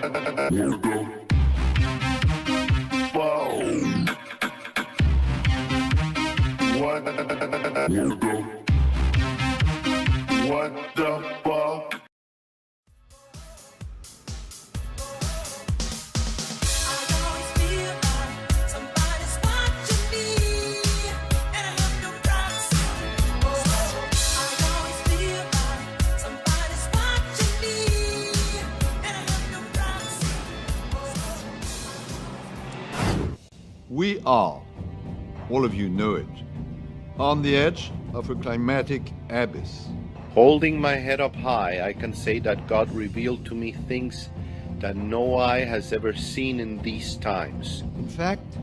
Wanna go? Wow. What? Wanna go? What the fuck? We are, all of you know it, on the edge of a climatic abyss. Holding my head up high, I can say that God revealed to me things that no eye has ever seen in these times. In fact,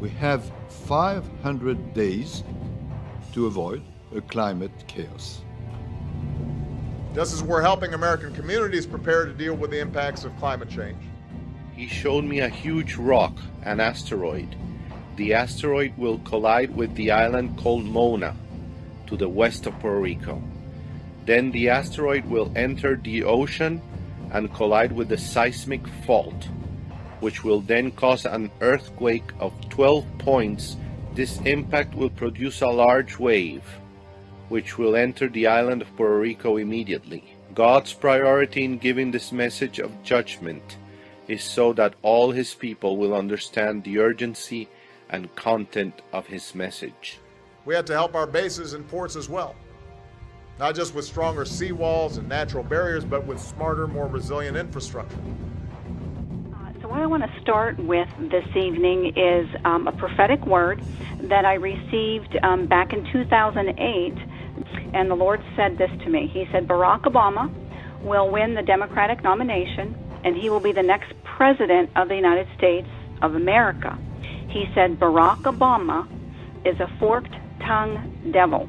we have 500 days to avoid a climate chaos. Just as we're helping American communities prepare to deal with the impacts of climate change. He showed me a huge rock, an asteroid. The asteroid will collide with the island called Mona, to the west of Puerto Rico. Then the asteroid will enter the ocean and collide with the seismic fault, which will then cause an earthquake of 12 points. This impact will produce a large wave, which will enter the island of Puerto Rico immediately. God's priority in giving this message of judgment is so that all his people will understand the urgency and content of his message. We have to help our bases and ports as well. Not just with stronger seawalls and natural barriers, but with smarter, more resilient infrastructure. So what I want to start with this evening is a prophetic word that I received back in 2008, and the Lord said this to me. He said, Barack Obama will win the Democratic nomination, and he will be the next president of the United States of America. He said, Barack Obama is a forked-tongued devil.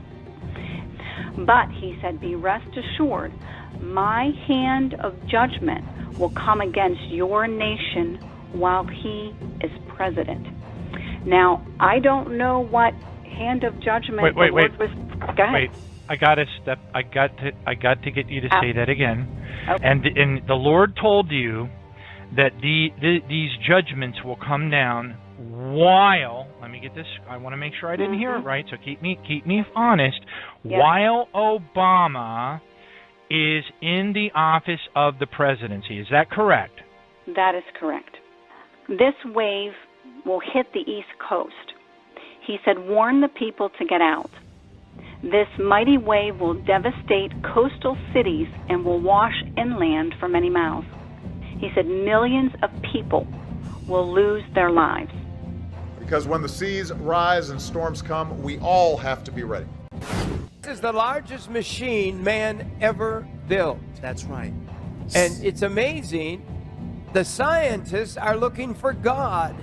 But he said, be rest assured, my hand of judgment will come against your nation while he is president. Now, I don't know what hand of judgment the Lord was. Go ahead. Wait, I got to get you to say that again. Okay. And the Lord told you that these judgments will come down while, let me get this, I want to make sure I didn't hear it right, so keep me honest, while Obama is in the office of the presidency. Is that correct? That is correct. This wave will hit the East Coast. He said, warn the people to get out. This mighty wave will devastate coastal cities and will wash inland for many miles. He said millions of people will lose their lives. Because when the seas rise and storms come, we all have to be ready. This is the largest machine man ever built. That's right. And it's amazing. The scientists are looking for God.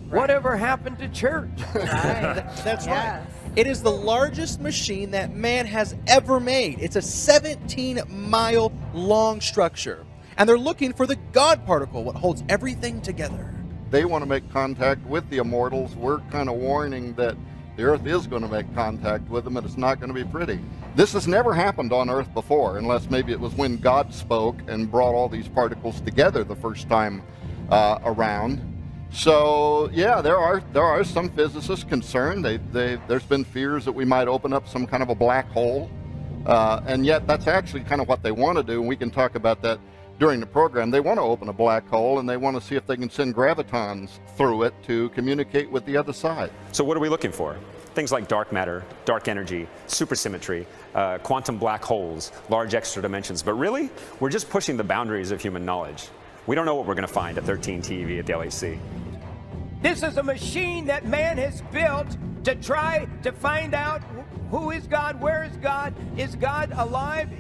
Right. Whatever happened to church? Right. That's right. It is the largest machine that man has ever made. It's a 17-mile long structure. And they're looking for the God particle, what holds everything together. They want to make contact with the immortals. We're kind of warning that the Earth is going to make contact with them, and it's not going to be pretty. This has never happened on Earth before, unless maybe it was when God spoke and brought all these particles together the first time around. So yeah, there are some physicists concerned. There's been fears that we might open up some kind of a black hole, and yet that's actually kind of what they want to do, and we can talk about that during the program. They want to open a black hole, and they want to see if they can send gravitons through it to communicate with the other side. So what are we looking for? Things like dark matter, dark energy, supersymmetry, quantum black holes, large extra dimensions. But really, we're just pushing the boundaries of human knowledge. We don't know what we're going to find at 13 TV at the LAC. This is a machine that man has built to try to find out who is God, where is God alive,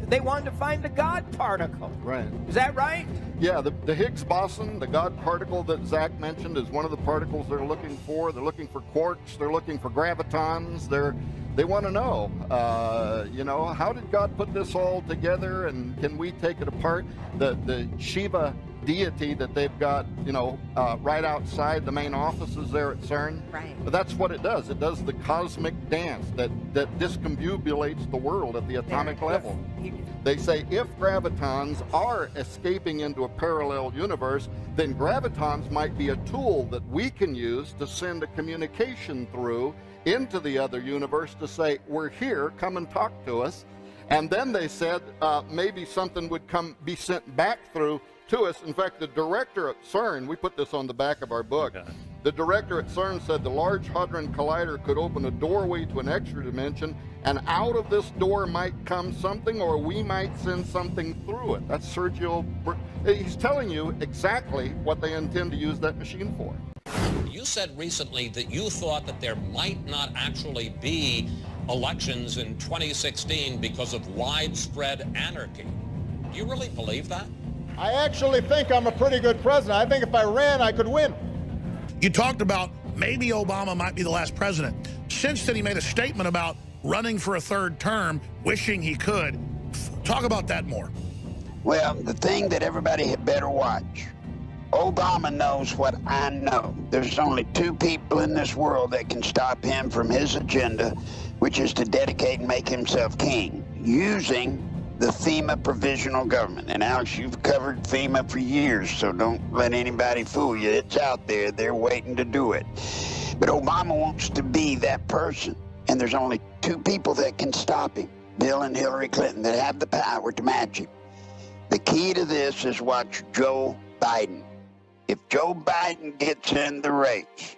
they wanted to find the God particle. Right. Is that right? Yeah, the Higgs boson, the God particle that Zach mentioned, is one of the particles they're looking for. They're looking for quarks. They're looking for gravitons. They want to know, how did God put this all together, and can we take it apart? The Shiva deity that they've got, right outside the main offices there at CERN. Right. But that's what it does. It does the cosmic dance that discombobulates the world at the atomic level. They say if gravitons are escaping into a parallel universe, then gravitons might be a tool that we can use to send a communication through into the other universe to say, we're here, come and talk to us. And then they said maybe something would be sent back through to us. In fact, the director at CERN, we put this on the back of our book, the director at CERN said the Large Hadron Collider could open a doorway to an extra dimension, and out of this door might come something, or we might send something through it. That's Sergio. He's telling you exactly what they intend to use that machine for. You said recently that you thought that there might not actually be elections in 2016 because of widespread anarchy. Do you really believe that? I actually think I'm a pretty good president. I think if I ran, I could win. You talked about maybe Obama might be the last president. Since then, he made a statement about running for a third term, wishing he could. Talk about that more. Well, the thing that everybody had better watch, Obama knows what I know. There's only two people in this world that can stop him from his agenda, which is to dedicate and make himself king, using the FEMA provisional government. And Alex, you've covered FEMA for years, so don't let anybody fool you. It's out there. They're waiting to do it. But Obama wants to be that person. And there's only two people that can stop him, Bill and Hillary Clinton, that have the power to match him. The key to this is watch Joe Biden. If Joe Biden gets in the race,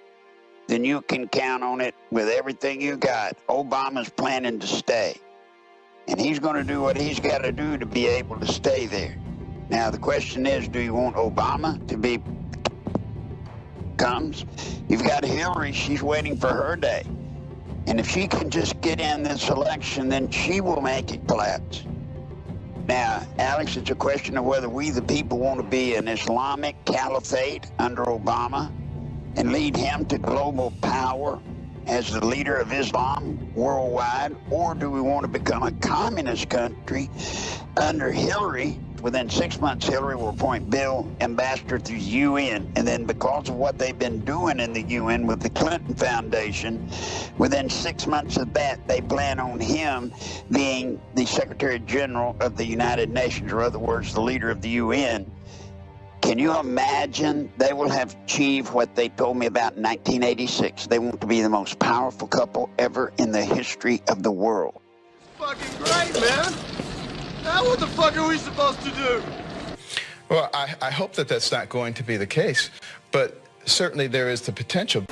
then you can count on it with everything you got. Obama's planning to stay. And he's going to do what he's got to do to be able to stay there. Now, the question is, do you want Obama to be comes? You've got Hillary, she's waiting for her day. And if she can just get in this election, then she will make it collapse. Now, Alex, it's a question of whether we, the people, want to be an Islamic caliphate under Obama and lead him to global power as the leader of Islam worldwide, or do we want to become a communist country under Hillary? Within 6 months, Hillary will appoint Bill ambassador to the UN, and then because of what they've been doing in the UN with the Clinton Foundation, within 6 months of that, they plan on him being the Secretary General of the United Nations, or other words, the leader of the UN. Can you imagine? They will have achieved what they told me about in 1986. They want to be the most powerful couple ever in the history of the world. Fucking great, man. Now what the fuck are we supposed to do? Well, I hope that that's not going to be the case, but certainly there is the potential.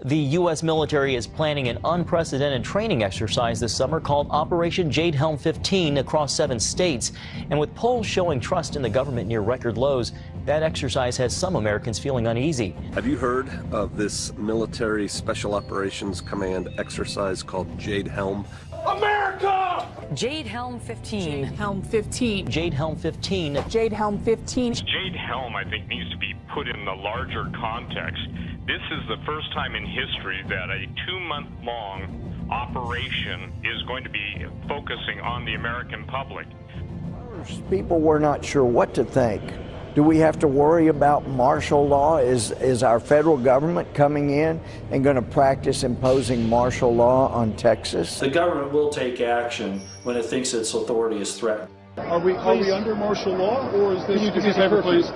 The U.S. military is planning an unprecedented training exercise this summer called Operation JADEHELM 15 across 7 states. And with polls showing trust in the government near record lows, that exercise has some Americans feeling uneasy. Have you heard of this military special operations command exercise called JADEHELM? America! JADEHELM 15. JADEHELM 15. JADEHELM 15. JADEHELM 15. JADEHELM, I think, needs to be put in the larger context. This is the first time in history that a 2-month-long operation is going to be focusing on the American public. People were not sure what to think. Do we have to worry about martial law? Is our federal government coming in and going to practice imposing martial law on Texas? The government will take action when it thinks its authority is threatened. Are we under martial law, or is this? Can you do me a favor, please?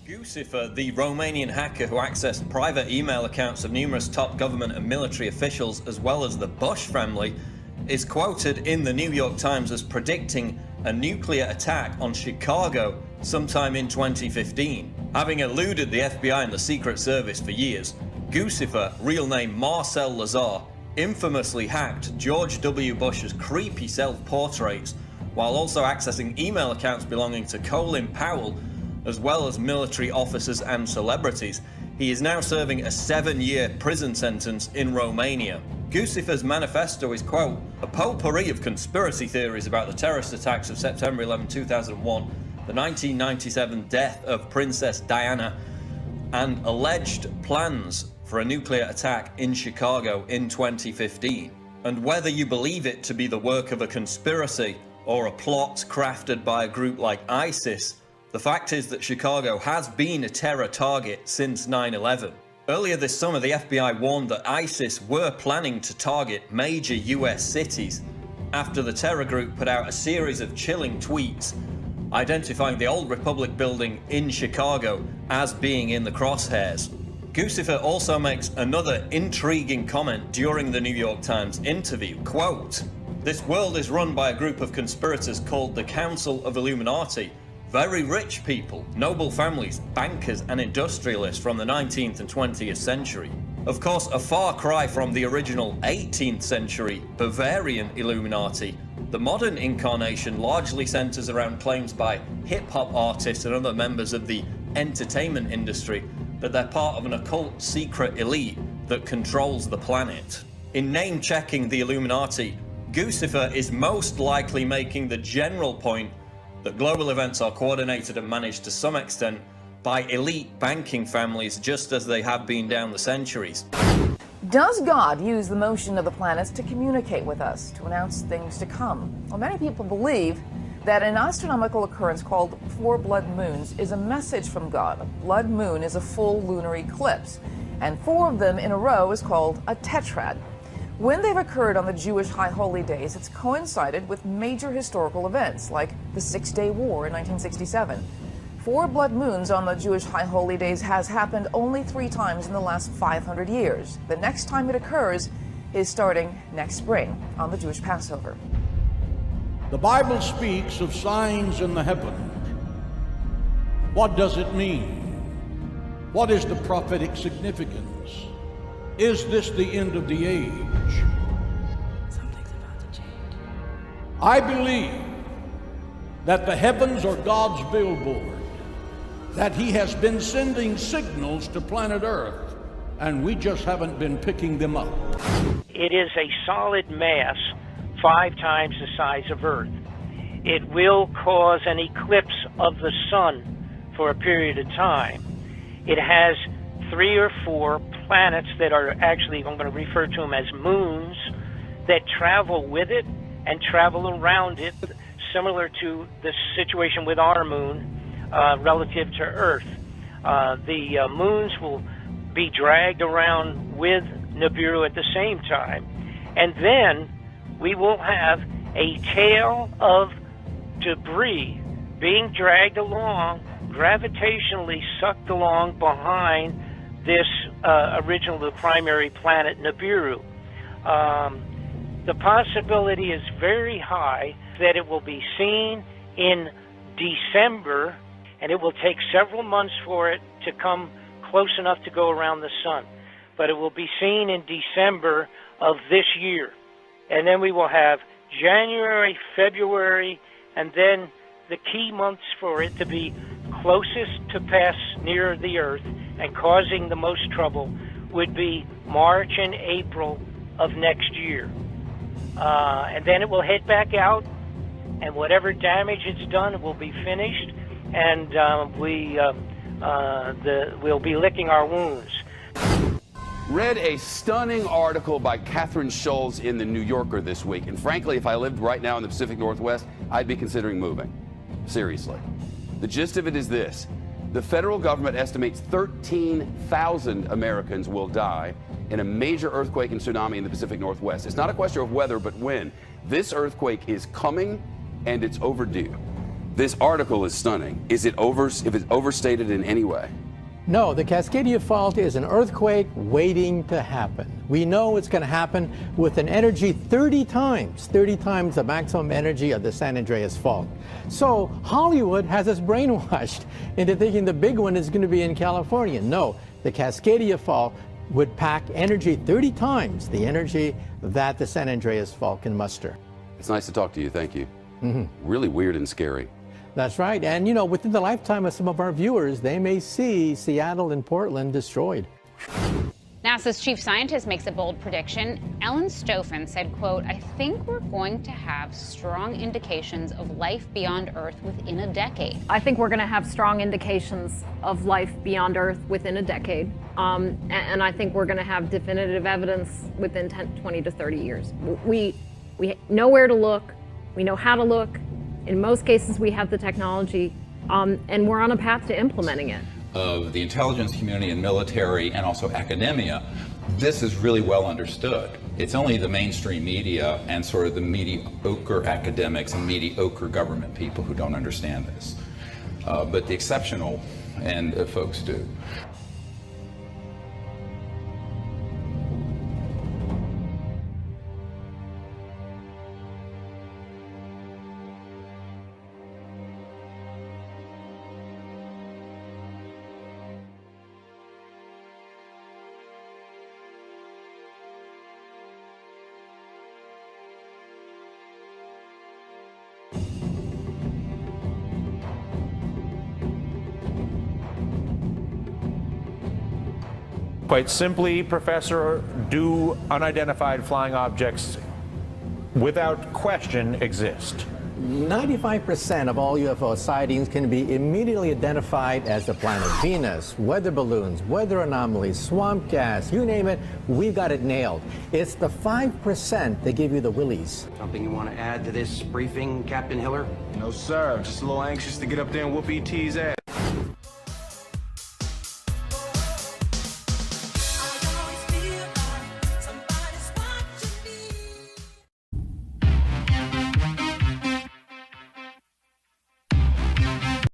Guccifer, the Romanian hacker who accessed private email accounts of numerous top government and military officials, as well as the Bush family, is quoted in the New York Times as predicting a nuclear attack on Chicago sometime in 2015. Having eluded the FBI and the Secret Service for years, Guccifer, real name Marcel Lazar, infamously hacked George W. Bush's creepy self-portraits while also accessing email accounts belonging to Colin Powell, as well as military officers and celebrities. He is now serving a 7-year prison sentence in Romania. Guccifer's manifesto is, quote, a potpourri of conspiracy theories about the terrorist attacks of September 11, 2001, the 1997 death of Princess Diana, and alleged plans for a nuclear attack in Chicago in 2015. And whether you believe it to be the work of a conspiracy or a plot crafted by a group like ISIS, the fact is that Chicago has been a terror target since 9/11. Earlier this summer, the FBI warned that ISIS were planning to target major US cities after the terror group put out a series of chilling tweets identifying the Old Republic building in Chicago as being in the crosshairs. Guccifer also makes another intriguing comment during the New York Times interview, quote, "This world is run by a group of conspirators called the Council of Illuminati. Very rich people, noble families, bankers and industrialists from the 19th and 20th century. Of course, a far cry from the original 18th century Bavarian Illuminati, the modern incarnation largely centers around claims by hip-hop artists and other members of the entertainment industry that they're part of an occult secret elite that controls the planet." In name-checking the Illuminati, Guccifer is most likely making the general point that global events are coordinated and managed to some extent by elite banking families, just as they have been down the centuries. Does God use the motion of the planets to communicate with us, to announce things to come? Well, many people believe that an astronomical occurrence called 4 blood moons is a message from God. A blood moon is a full lunar eclipse, and 4 of them in a row is called a tetrad. When they've occurred on the Jewish High Holy Days, it's coincided with major historical events like the 6-Day War in 1967. 4 blood moons on the Jewish High Holy Days has happened only 3 times in the last 500 years. The next time it occurs is starting next spring on the Jewish Passover. The Bible speaks of signs in the heavens. What does it mean? What is the prophetic significance? Is this the end of the age? Something's about to change. I believe that the heavens are God's billboard, that He has been sending signals to planet Earth, and we just haven't been picking them up. It is a solid mass 5 times the size of Earth. It will cause an eclipse of the sun for a period of time. It has 3 or 4 planets that are actually, I'm going to refer to them as moons, that travel with it and travel around it, similar to the situation with our moon relative to Earth. The moons will be dragged around with Nibiru at the same time. And then we will have a tail of debris being dragged along, gravitationally sucked along behind this original primary planet Nibiru. The possibility is very high that it will be seen in December, and it will take several months for it to come close enough to go around the sun. But it will be seen in December of this year. And then we will have January, February, and then the key months for it to be closest to pass near the Earth and causing the most trouble would be March and April of next year. And then it will head back out, and whatever damage it's done will be finished, and we'll be licking our wounds. Read a stunning article by Catherine Schulz in the New Yorker this week, and frankly, if I lived right now in the Pacific Northwest, I'd be considering moving. Seriously. The gist of it is this. The federal government estimates 13,000 Americans will die in a major earthquake and tsunami in the Pacific Northwest. It's not a question of whether, but when. This earthquake is coming, and it's overdue. This article is stunning. Is it overstated in any way? No, the Cascadia Fault is an earthquake waiting to happen. We know it's going to happen with an energy 30 times the maximum energy of the San Andreas Fault. So Hollywood has us brainwashed into thinking the big one is going to be in California. No, the Cascadia Fault would pack energy 30 times the energy that the San Andreas Fault can muster. It's nice to talk to you. Thank you. Really weird and scary. That's right. And, you know, within the lifetime of some of our viewers, they may see Seattle and Portland destroyed. NASA's chief scientist makes a bold prediction. Ellen Stofan said, quote, "I think we're going to have strong indications of life beyond Earth within a decade." I think we're going to have strong indications of life beyond Earth within a decade. And I think we're going to have definitive evidence within 20 to 30 years. We know where to look. We know how to look. In most cases, we have the technology, and we're on a path to implementing it. Of the intelligence community and military and also academia, this is really well understood. It's only the mainstream media and sort of the mediocre academics and mediocre government people who don't understand this. But the exceptional and folks do. Quite simply, Professor, do unidentified flying objects without question exist? 95% of all UFO sightings can be immediately identified as the planet Venus, weather balloons, weather anomalies, swamp gas, you name it, we've got it nailed. It's the 5% that give you the willies. Something you want to add to this briefing, Captain Hiller? No, sir. I'm just a little anxious to get up there and whoop E.T.'s ass.